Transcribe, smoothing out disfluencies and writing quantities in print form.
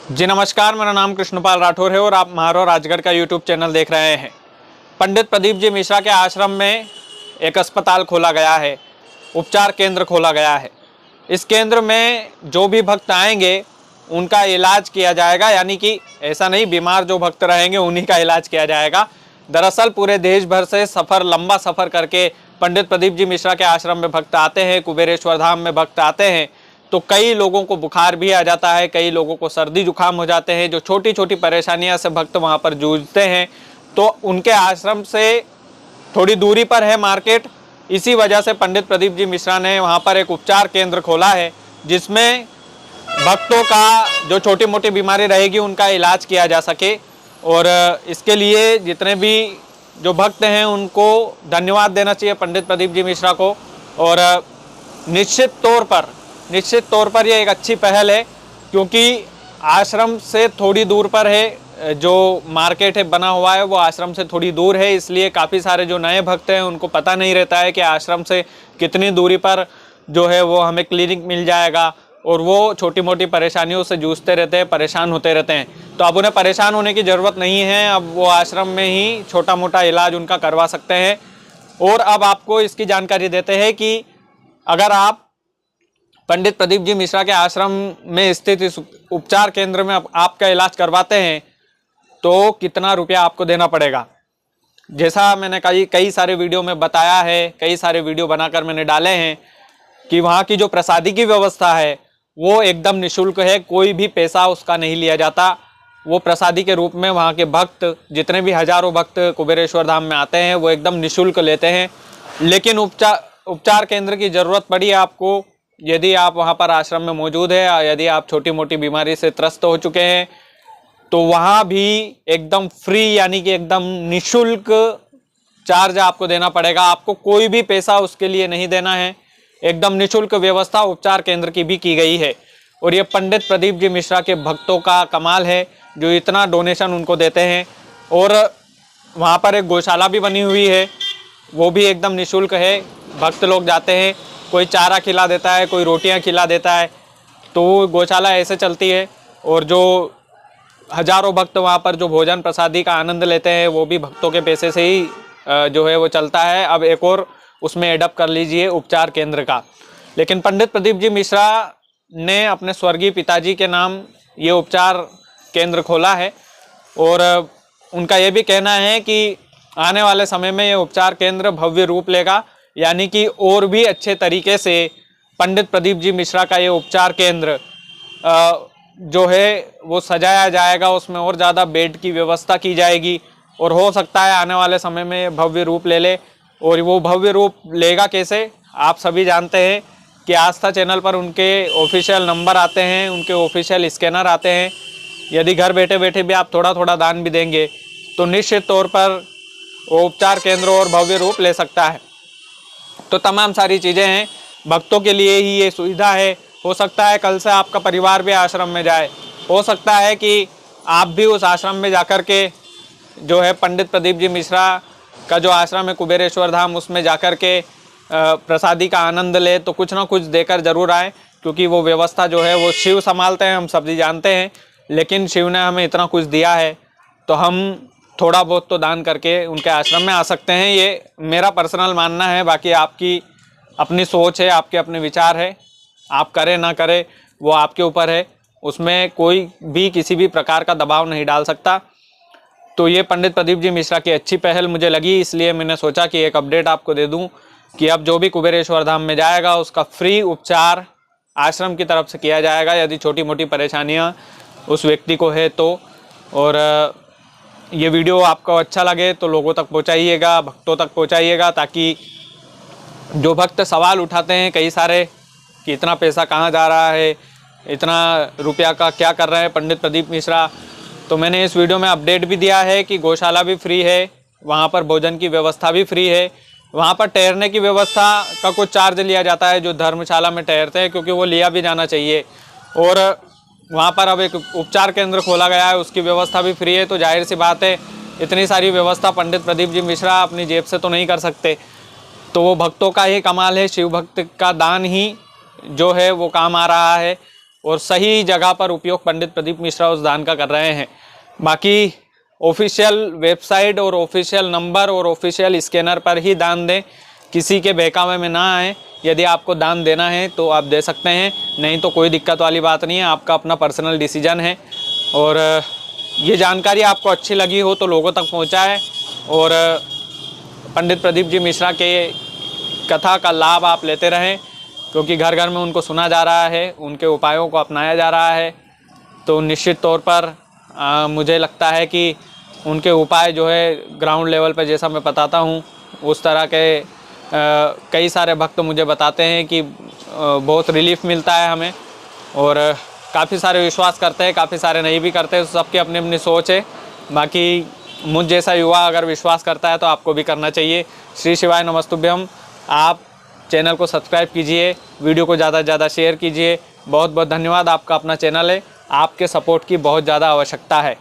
जी नमस्कार, मेरा नाम कृष्णपाल राठौर है और आप महारो राजगढ़ का यूट्यूब चैनल देख रहे हैं। पंडित प्रदीप जी मिश्रा के आश्रम में एक अस्पताल खोला गया है, उपचार केंद्र खोला गया है। इस केंद्र में जो भी भक्त आएंगे उनका इलाज किया जाएगा, यानी कि ऐसा नहीं बीमार जो भक्त रहेंगे उन्हीं का इलाज किया जाएगा। दरअसल पूरे देश भर से लंबा सफ़र करके पंडित प्रदीप जी मिश्रा के आश्रम में भक्त आते हैं, कुबेरेश्वर धाम में भक्त आते हैं, तो कई लोगों को बुखार भी आ जाता है, कई लोगों को सर्दी जुकाम हो जाते हैं। जो छोटी छोटी परेशानियां से भक्त वहां पर जूझते हैं, तो उनके आश्रम से थोड़ी दूरी पर है मार्केट। इसी वजह से पंडित प्रदीप जी मिश्रा ने वहां पर एक उपचार केंद्र खोला है, जिसमें भक्तों का जो छोटी मोटी बीमारी रहेगी उनका इलाज किया जा सके। और इसके लिए जितने भी जो भक्त हैं उनको धन्यवाद देना चाहिए पंडित प्रदीप जी मिश्रा को। और निश्चित तौर पर ये एक अच्छी पहल है, क्योंकि आश्रम से थोड़ी दूर पर है, जो मार्केट है बना हुआ है वो आश्रम से थोड़ी दूर है। इसलिए काफ़ी सारे जो नए भक्त हैं उनको पता नहीं रहता है कि आश्रम से कितनी दूरी पर जो है वो हमें क्लिनिक मिल जाएगा, और वो छोटी मोटी परेशानियों से जूझते रहते हैं, परेशान होते रहते हैं। तो अब उन्हें परेशान होने की ज़रूरत नहीं है, अब वो आश्रम में ही छोटा मोटा इलाज उनका करवा सकते हैं। और अब आपको इसकी जानकारी देते हैं कि अगर आप पंडित प्रदीप जी मिश्रा के आश्रम में स्थित इस उपचार केंद्र में आपका इलाज करवाते हैं तो कितना रुपया आपको देना पड़ेगा। जैसा मैंने कई सारे वीडियो में बताया है, कई सारे वीडियो बनाकर मैंने डाले हैं कि वहाँ की जो प्रसादी की व्यवस्था है वो एकदम निःशुल्क है, कोई भी पैसा उसका नहीं लिया जाता। वो प्रसादी के रूप में वहाँ के भक्त, जितने भी हजारों भक्त कुबेरेश्वर धाम में आते हैं, वो एकदम निःशुल्क लेते हैं। लेकिन उपचार केंद्र की ज़रूरत पड़ी आपको, यदि आप वहाँ पर आश्रम में मौजूद है, यदि आप छोटी मोटी बीमारी से त्रस्त हो चुके हैं, तो वहाँ भी एकदम फ्री यानी कि एकदम निःशुल्क चार्ज आपको देना पड़ेगा। आपको कोई भी पैसा उसके लिए नहीं देना है, एकदम निःशुल्क व्यवस्था उपचार केंद्र की भी की गई है। और ये पंडित प्रदीप जी मिश्रा के भक्तों का कमाल है जो इतना डोनेशन उनको देते हैं। और वहाँ पर एक गौशाला भी बनी हुई है, वो भी एकदम निःशुल्क है। भक्त लोग जाते हैं, कोई चारा खिला देता है, कोई रोटियां खिला देता है, तो गौशाला ऐसे चलती है। और जो हजारों भक्त वहाँ पर जो भोजन प्रसादी का आनंद लेते हैं वो भी भक्तों के पैसे से ही जो है वो चलता है। अब एक और उसमें एडअप कर लीजिए उपचार केंद्र का। लेकिन पंडित प्रदीप जी मिश्रा ने अपने स्वर्गीय पिताजी के नाम ये उपचार केंद्र खोला है, और उनका ये भी कहना है कि आने वाले समय में ये उपचार केंद्र भव्य रूप लेगा, यानी कि और भी अच्छे तरीके से पंडित प्रदीप जी मिश्रा का ये उपचार केंद्र जो है वो सजाया जाएगा, उसमें और ज़्यादा बेड की व्यवस्था की जाएगी, और हो सकता है आने वाले समय में भव्य रूप ले ले। और वो भव्य रूप लेगा कैसे, आप सभी जानते हैं कि आस्था चैनल पर उनके ऑफिशियल नंबर आते हैं, उनके ऑफिशियल स्कैनर आते हैं। यदि घर बैठे बैठे भी आप थोड़ा थोड़ा दान भी देंगे तो निश्चित तौर पर वो उपचार केंद्र और भव्य रूप ले सकता है। तो तमाम सारी चीज़ें हैं, भक्तों के लिए ही ये सुविधा है। हो सकता है कल से आपका परिवार भी आश्रम में जाए, हो सकता है कि आप भी उस आश्रम में जाकर के जो है पंडित प्रदीप जी मिश्रा का जो आश्रम है कुबेरेश्वर धाम, उसमें जाकर के प्रसादी का आनंद ले, तो कुछ ना कुछ देकर ज़रूर आए, क्योंकि वो व्यवस्था जो है वो शिव संभालते हैं, हम सभी जानते हैं। लेकिन शिव ने हमें इतना कुछ दिया है तो हम थोड़ा बहुत तो दान करके उनके आश्रम में आ सकते हैं। ये मेरा पर्सनल मानना है, बाकी आपकी अपनी सोच है, आपके अपने विचार है, आप करें ना करें वो आपके ऊपर है, उसमें कोई भी किसी भी प्रकार का दबाव नहीं डाल सकता। तो ये पंडित प्रदीप जी मिश्रा की अच्छी पहल मुझे लगी, इसलिए मैंने सोचा कि एक अपडेट आपको दे दूं कि अब जो भी कुबेरेश्वर धाम में जाएगा उसका फ्री उपचार आश्रम की तरफ से किया जाएगा, यदि छोटी मोटी परेशानियां उस व्यक्ति को है तो। और ये वीडियो आपको अच्छा लगे तो लोगों तक पहुंचाइएगा, भक्तों तक पहुंचाइएगा, ताकि जो भक्त सवाल उठाते हैं कई सारे कि इतना पैसा कहाँ जा रहा है, इतना रुपया का क्या कर रहे हैं पंडित प्रदीप मिश्रा, तो मैंने इस वीडियो में अपडेट भी दिया है कि गौशाला भी फ्री है, वहाँ पर भोजन की व्यवस्था भी फ्री है, वहाँ पर ठहरने की व्यवस्था का कुछ चार्ज लिया जाता है जो धर्मशाला में ठहरते हैं, क्योंकि वो लिया भी जाना चाहिए। और वहाँ पर अब एक उपचार केंद्र खोला गया है, उसकी व्यवस्था भी फ्री है। तो जाहिर सी बात है इतनी सारी व्यवस्था पंडित प्रदीप जी मिश्रा अपनी जेब से तो नहीं कर सकते, तो वो भक्तों का ही कमाल है, शिव भक्त का दान ही जो है वो काम आ रहा है। और सही जगह पर उपयोग पंडित प्रदीप मिश्रा उस दान का कर रहे हैं। बाकी ऑफिशियल वेबसाइट और ऑफिशियल नंबर और ऑफिशियल स्कैनर पर ही दान दें, किसी के बहकावे में ना आए। यदि आपको दान देना है तो आप दे सकते हैं, नहीं तो कोई दिक्कत वाली बात नहीं है, आपका अपना पर्सनल डिसीजन है। और ये जानकारी आपको अच्छी लगी हो तो लोगों तक पहुंचाएं और पंडित प्रदीप जी मिश्रा के कथा का लाभ आप लेते रहें, क्योंकि घर घर में उनको सुना जा रहा है, उनके उपायों को अपनाया जा रहा है। तो निश्चित तौर पर मुझे लगता है कि उनके उपाय जो है ग्राउंड लेवल पे जैसा मैं बताता हूँ उस तरह के कई सारे भक्त मुझे बताते हैं कि बहुत रिलीफ मिलता है हमें। और काफ़ी सारे विश्वास करते हैं, काफ़ी सारे नहीं भी करते, सबकी अपनी अपनी सोच है। बाकी मुझ जैसा युवा अगर विश्वास करता है तो आपको भी करना चाहिए। श्री शिवाय नमस्तुभ्यम। आप चैनल को सब्सक्राइब कीजिए, वीडियो को ज़्यादा से ज़्यादा शेयर कीजिए। बहुत बहुत धन्यवाद। आपका अपना चैनल है, आपके सपोर्ट की बहुत ज़्यादा आवश्यकता है।